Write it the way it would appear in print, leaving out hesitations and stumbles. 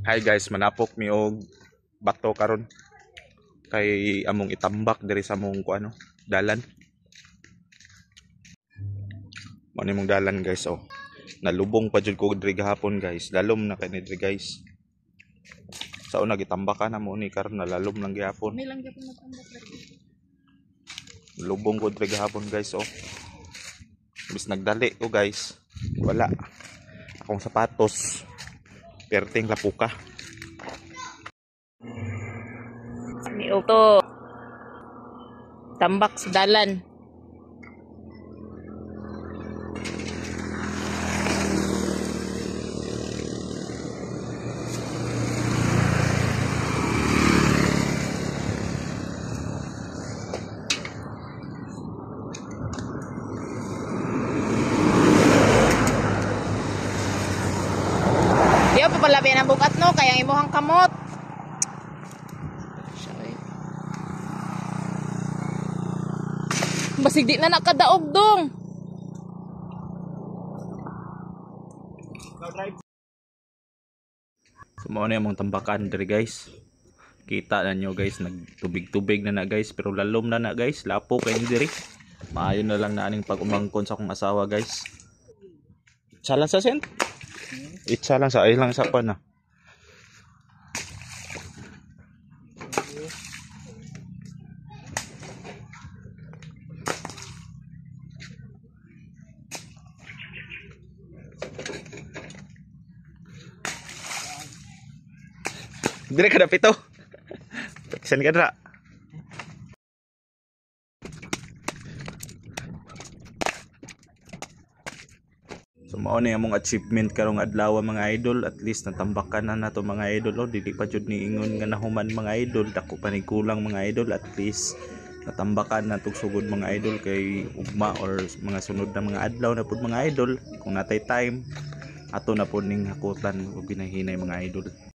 Hi guys, manapok mi og bato karon kay among itambak diri sa among dalan. Mo ni mong dalan guys oh. Nalubong pa jud ko diri gahapon guys. Lalom na kay ni diri guys. Sa una gitambakan na mo ni karon nalalom lang gihapon. May lang gyapon matambak diri. Lubong ko diri gahapon guys oh. Bis nagdali ko guys. Wala. Akong sapatos. Perting lapuka. Ni to tambak sa dalan. Diyo pa pala ang bukat no kaya ang imuhang kamot. Basig di na nakadaog dong. Sumo na yung tambakan diri guys. Kita na nyo guys, nagtubig-tubig na guys, pero lalom na guys, lapo kayo diri. Maayon na lang na aning pag-umangkon sa akong asawa guys. Itsa lang sa sen? Itsa lang sa ay lang sa pa na. Dire ka na pito. Saan ka na? So mao na among achievement karong adlaw mga idol, at least natambakan na nato mga idol. Oh, dili pa jud ni ingon nga nahuman mga idol, dako pa ni kulang mga idol, at least natambakan na tug sugod mga idol kay ugma or mga sunod na mga adlaw na pud mga idol kung natay time ato na pud ning hakutan ug ginahinay mga idol.